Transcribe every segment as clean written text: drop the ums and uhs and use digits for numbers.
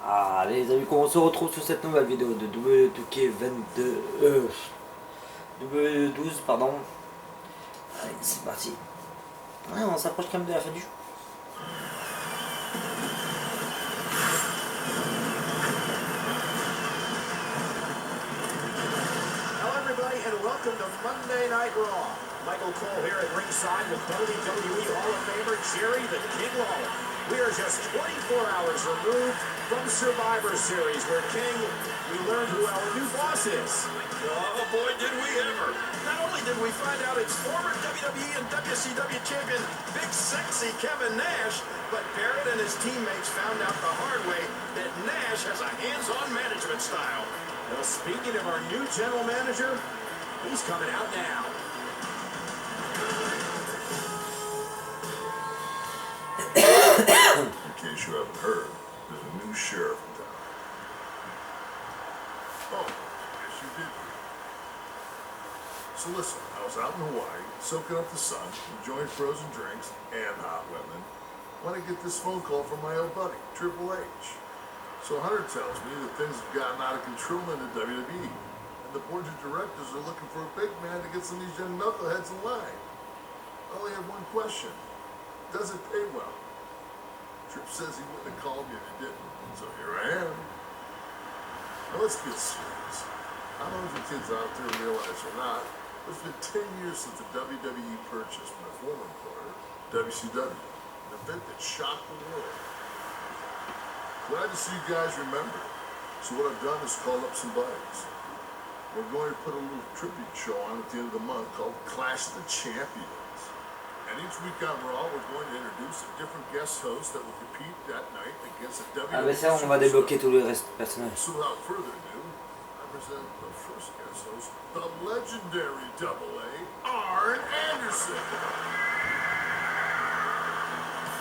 Allez les amis, on se retrouve sur cette nouvelle vidéo de W2K22 W12 pardon. Allez, c'est parti. Ouais, on s'approche quand même de la fin du jeu. Hello everybody and welcome to Monday Night Raw. Michael Cole here at ringside with WWE Hall of Famer Jerry the King Lawler. We are just 24 hours removed from Survivor Series, where King, we learned who our new boss is. Oh boy, did we ever. Not only did we find out it's former WWE and WCW champion Big Sexy Kevin Nash, but Barrett and his teammates found out the hard way that Nash has a hands-on management style. Well, speaking of our new general manager, he's coming out now. In case you haven't heard, there's a new sheriff in town. Oh, yes you did. So listen, I was out in Hawaii, soaking up the sun, enjoying frozen drinks and hot women, when I get this phone call from my old buddy, Triple H. So Hunter tells me that things have gotten out of control in the WWE, and the board of directors are looking for a big man to get some of these young knuckleheads in line. I only have one question. Does it pay well? Tripp says he wouldn't have called me if he didn't, so here I am. Now let's get serious. I don't know if the kids out there realize or not, but it's been 10 years since the WWE purchased my former employer, WCW, an event that shocked the world. Glad to see you guys remember. So what I've done is call up some buddies. We're going to put a little tribute show on at the end of the month called Clash of the Champions. And each week on Raw, we're going to introduce a different guest host that will compete that night against a WWE. Ah mais ça on va débloquer tous les restes personnages. So without further ado, I present the first guest host, the legendary AA, Arn Anderson.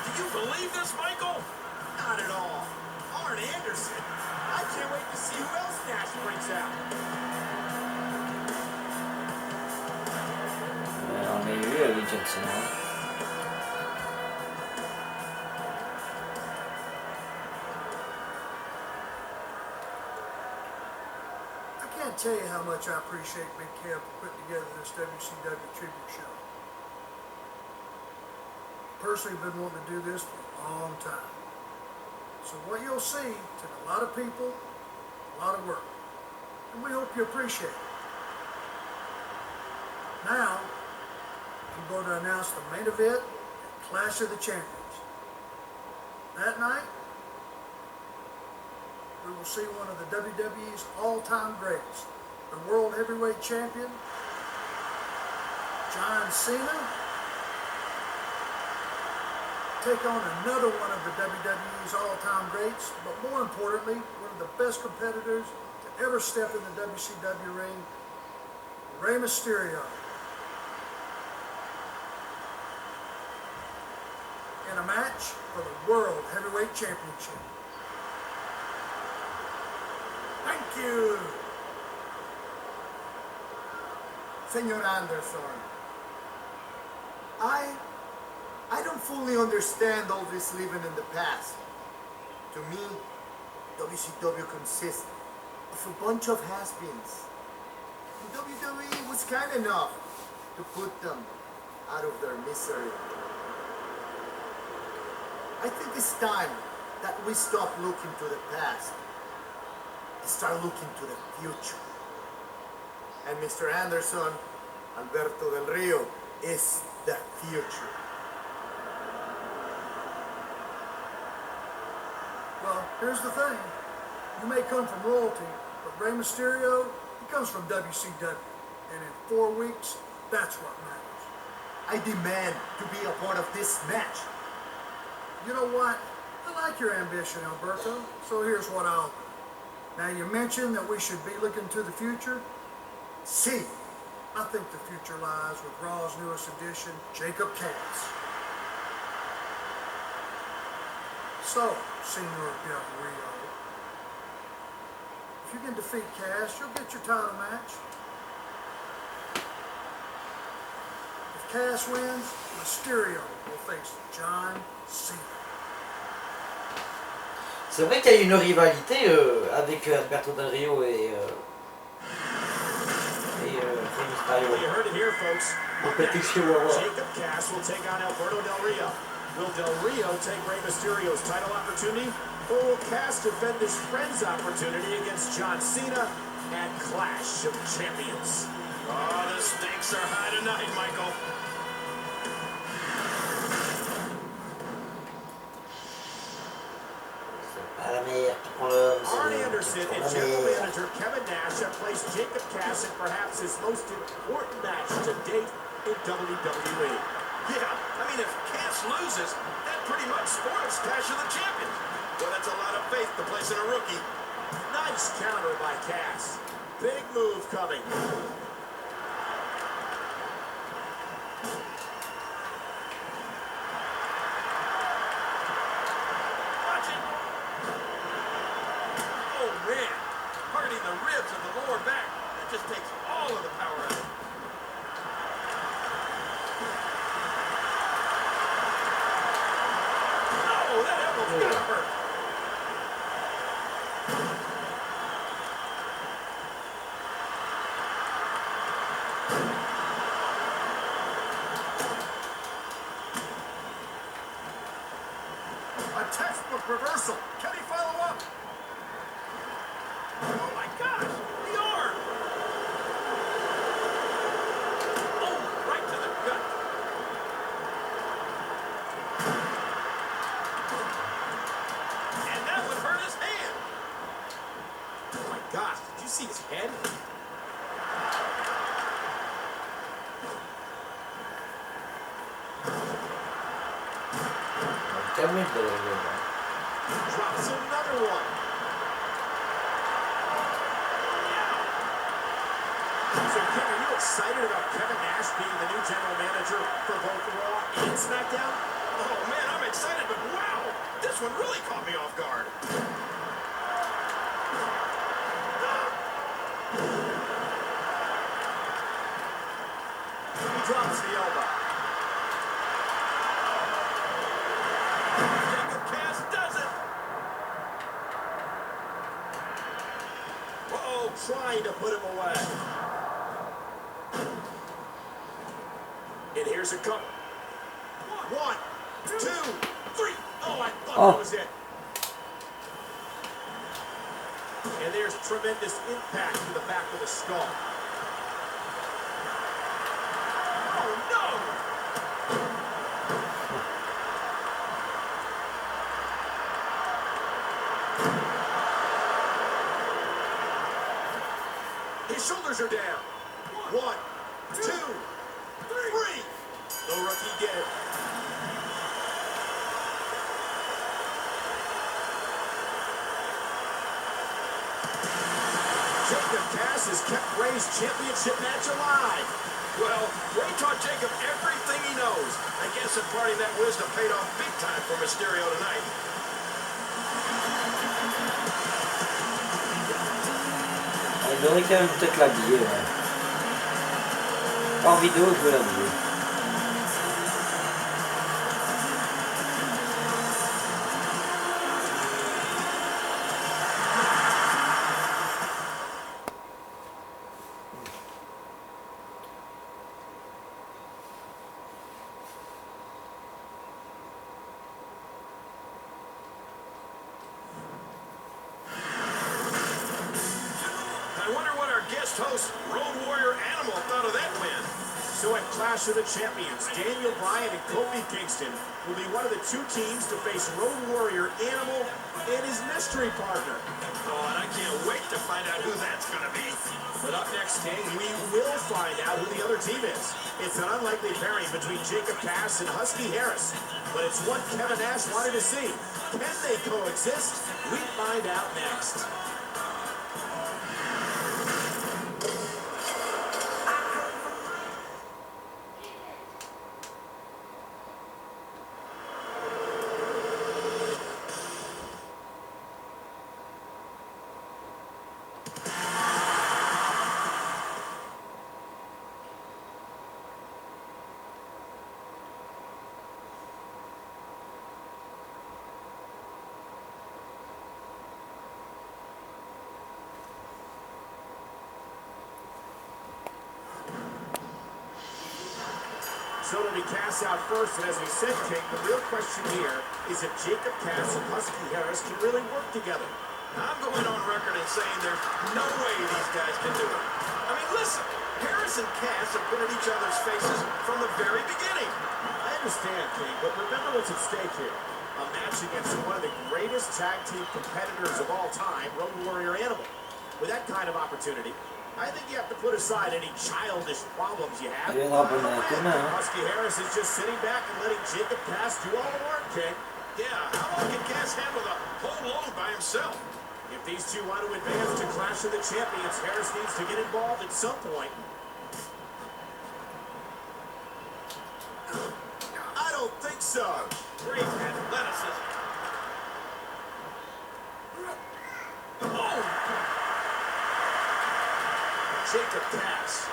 Do you believe this, Michael? Not at all. Arn Anderson. I can't wait to see who else Nash brings out. On est vu avec Johnson. I can't tell you how much I appreciate Big Kev for putting together this WCW tribute show. Personally, been wanting to do this for a long time. So what you'll see took a lot of people, a lot of work, and we hope you appreciate it. Now, I'm going to announce the main event at Clash of the Champions. That night, we will see one of the WWE's all-time greats, the World Heavyweight Champion, John Cena, take on another one of the WWE's all-time greats, but more importantly, one of the best competitors to ever step in the WCW ring, Rey Mysterio. In a match for the World Heavyweight Championship. Thank you. Senor Anderson, I don't fully understand all this living in the past. To me, WCW consists of a bunch of has-beens. And WWE was kind enough to put them out of their misery. I think it's time that we stop looking to the past and start looking to the future. And Mr. Anderson, Alberto Del Rio, is the future. Well, here's the thing. You may come from royalty, but Rey Mysterio, he comes from WCW. And in 4 weeks, that's what matters. I demand to be a part of this match. You know what? I like your ambition, Alberto, so here's what I'll do. Now, you mentioned that we should be looking to the future. See, I think the future lies with Raw's newest addition, Jacob Cass. So, Senor Del Rio, if you can defeat Cass, you'll get your title match. If Cass wins, Mysterio will face John Cena. C'est vrai qu'il y a une rivalité avec Alberto Del Rio et Rey Mysterio. Well, you heard it here, folks. Compétition Wawa. Jacob Cass will take on Alberto Del Rio. Will Del Rio take Rey Mysterio's title opportunity, or will Cass defend his friend's opportunity against John Cena at Clash of Champions? Oh, the stakes are high tonight, Michael. À la mer, tu prends l'homme, Arn c'est Anderson tu prends and la general mer. manager Kevin Nash have placed Jacob Cass in perhaps his most important match to date in WWE. Yeah, I mean, if Cass loses, that pretty much spoils Clash of the Champions. Well, that's a lot of faith to place in a rookie. Nice counter by Cass. Big move coming. Watch it. Oh, man. Hurting the ribs of the lower back. That just takes all of the power out of it. Oh, that elbow's gotta hurt. A textbook reversal. Can he follow up? Oh, my gosh. The arm. Oh, right to the gut. And that would hurt his hand. Oh my gosh, did you see his head? 10 minutes de Rio. Drops another one. So, King, are you excited about Kevin Nash being the new general manager for both Raw and SmackDown? Oh, man, I'm excited, but wow. This one really caught me off guard. He drops the elbow. Jacob Cass does it. Uh-oh, trying to put him away. And here's a couple. 1, 2, 3. Oh, I thought that was it. And there's tremendous impact to the back of the skull. Oh, no! His shoulders are down. 1, 2, 3. The rookie get it. Jacob Cass has kept Ray's championship match alive. Well, Ray taught Jacob everything he knows. I guess imparting that wisdom paid off big time for Mysterio tonight. Il devrait quand même peut-être l'habiller. Ouais. En vidéo, je veux l'habiller. I wonder what our guest host, Road Warrior Animal, thought of that win. So at Clash of the Champions, Daniel Bryan and Kofi Kingston will be one of the two teams to face Road Warrior Animal and his mystery partner. Oh, and I can't wait to find out who that's going to be. But up next, King, we will find out who the other team is. It's an unlikely pairing between Jacob Cass and Husky Harris. But it's what Kevin Nash wanted to see. Can they coexist? We find out next. So it'll be Cass out first, and as we said, King, the real question here is if Jacob Cass and Husky Harris can really work together. I'm going on record and saying there's no way these guys can do it. I mean, listen, Harris and Cass have been at each other's faces from the very beginning. I understand, King, but remember what's at stake here. A match against one of the greatest tag team competitors of all time, Road Warrior Animal. With that kind of opportunity, I think you have to put aside any childish problems you have. Husky Harris is just sitting back and letting Jacob Cass do all the work, King. Yeah, how long can Cass handle the whole load by himself? If these two want to advance to Clash of the Champions, Harris needs to get involved at some point. I don't think so. Great athleticism. Oh! Jacob Cass.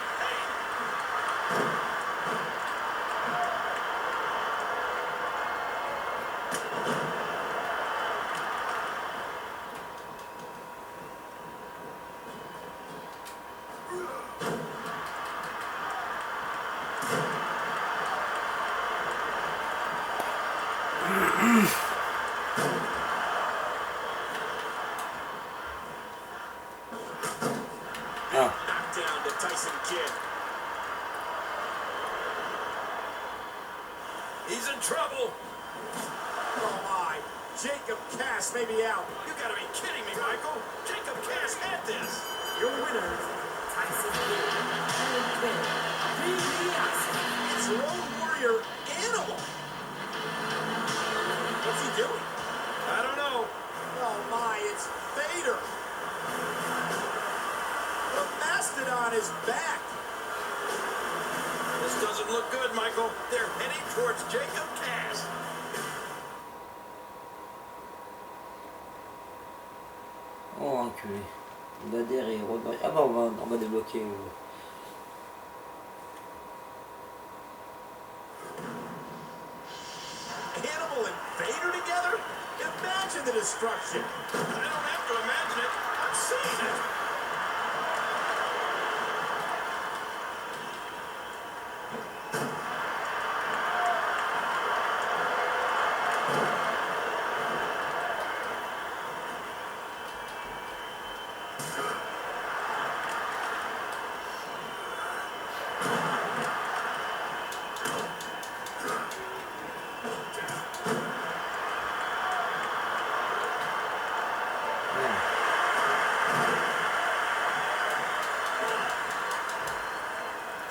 Knockdown to Tyson Kidd. He's in trouble. Oh my. Jacob Cass may be out. You gotta be kidding me, Michael. Jacob Cass had this. Your winner, Tyson Kidd. it's Road Warrior Animal. What's he doing? I don't know. Oh my, it's Vader. The Mastodon is back. This doesn't look good, Michael. They're heading towards Jacob Cass. Oh, enculé. On va derrière. Ah bah on va débloquer. Animal and Vader together? Imagine the destruction. I don't have to imagine it. I'm seeing it.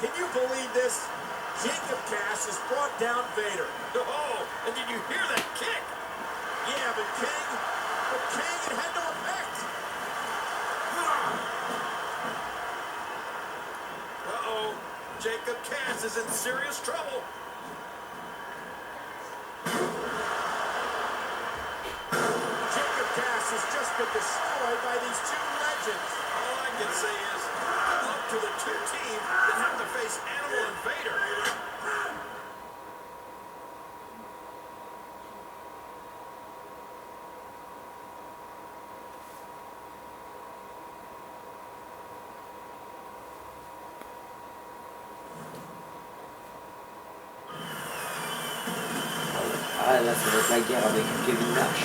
Can you believe this? Jacob Cass has brought down Vader. Oh, and did you hear that kick? Yeah, but King, it had no effect. Uh-oh. Jacob Cass is in serious trouble. Jacob Cass has just been destroyed by these two legends. All I can say is, good luck to the two teams that have to face Animal and Vader. Ah là ça va être la guerre avec Kevin Nash.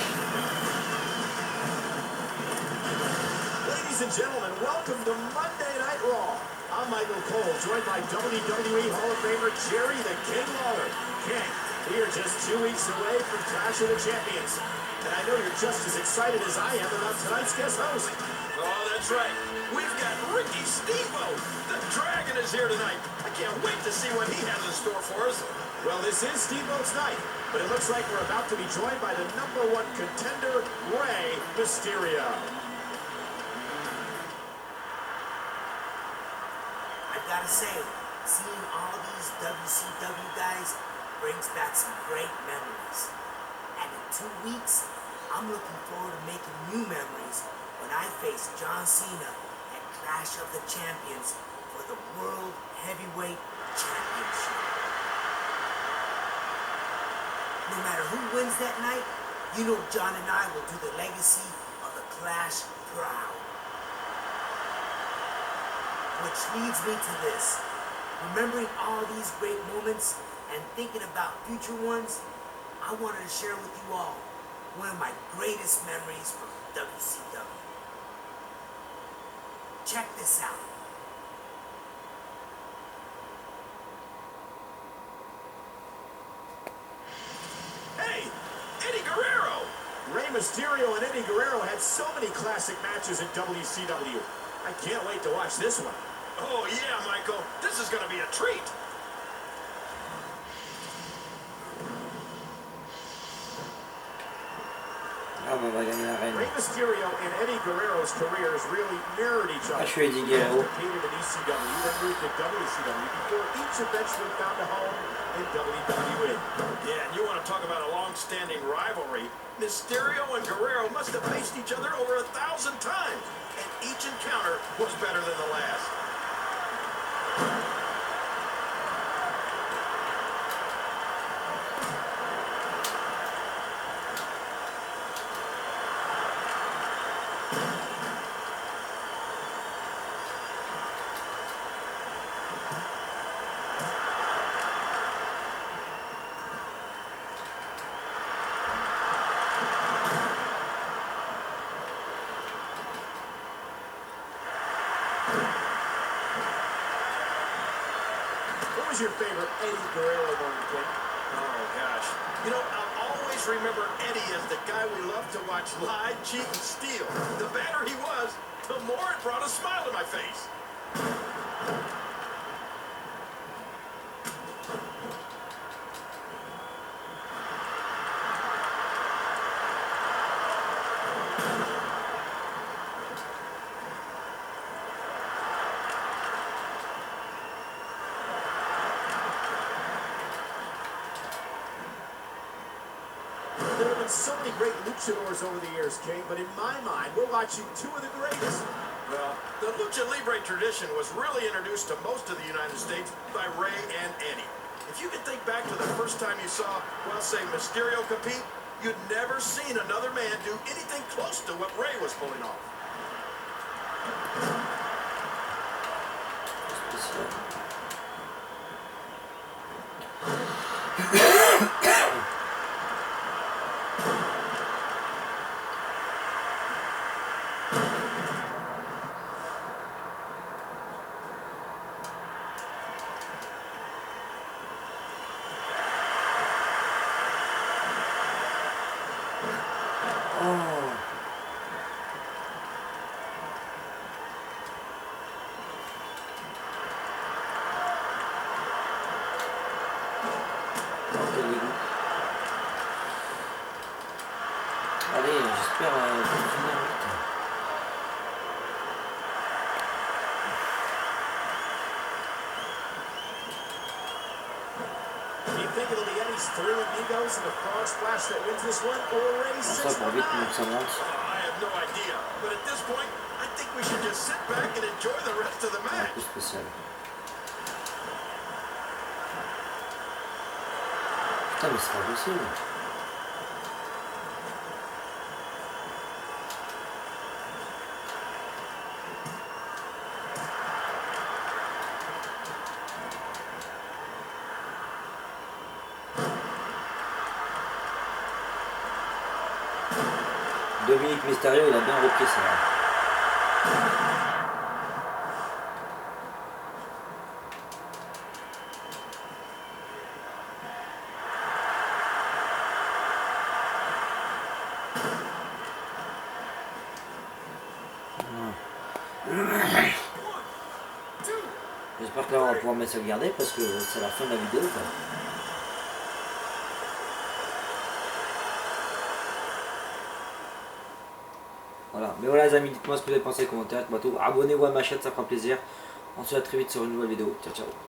Ladies and gentlemen, welcome to Monday Night Raw. I'm Michael Cole, joined by WWE Hall of Famer Jerry the King Lawler. King, we are just 2 weeks away from Clash of the Champions. And I know you're just as excited as I am about tonight's guest host. Oh, that's right. We've got Ricky Steamboat. The Dragon is here tonight. I can't wait to see what he has in store for us. Well, this is Steamboat's night, but it looks like we're about to be joined by the #1 contender, Rey Mysterio. I gotta say, seeing all these WCW guys brings back some great memories. And in 2 weeks, I'm looking forward to making new memories when I face John Cena at Clash of the Champions for the World Heavyweight Championship. No matter who wins that night, you know John and I will do the legacy of the Clash proud. Which leads me to this. Remembering all these great moments and thinking about future ones, I wanted to share with you all one of my greatest memories from WCW. Check this out. Hey, Eddie Guerrero! Rey Mysterio and Eddie Guerrero had so many classic matches in WCW. I can't wait to watch this one. Oh, yeah, Michael. This is going to be a treat. Rey Mysterio and Eddie Guerrero's careers really mirrored each other. Je suis Eddie Guerrero. Competed in ECW, then moved to WCW before each eventually found a home in WWE. Yeah, and you want to talk about a long-standing rivalry. Mysterio and Guerrero must have faced each other over 1,000 times, and each encounter was better than the last. What was your favorite Eddie Guerrero moment, Ken? Oh, gosh. You know, I'll always remember Eddie as the guy we loved to watch lie, cheat, and steal. The badder he was, the more it brought a smile to my face. There have been so many great luchadors over the years, King, but in my mind, we're watching two of the greatest. Well, the Lucha Libre tradition was really introduced to most of the United States by Rey and Eddie. If you can think back to the first time you saw, well, say, Mysterio compete, you'd never seen another man do anything close to what Rey was pulling off. Allez, j'espère finir vite. Do you think it'll be Eddie's three amigos and the frog splash that wins this one, or Rey's Ça pour vite, donc ça monte. I have no idea, but at this point, I think we should just sit back and enjoy the rest of the Un match. peu spécial. Putain, mais c'est pas possible. Dominique Mysterio, il a bien repris ça. J'espère que là on va pouvoir me sauvegarder parce que c'est la fin de la vidéo quoi. Voilà, mais voilà les amis, dites-moi ce que vous avez pensé, commentaires, abonnez-vous à ma chaîne, ça fera plaisir. On se voit très vite sur une nouvelle vidéo. Ciao ciao.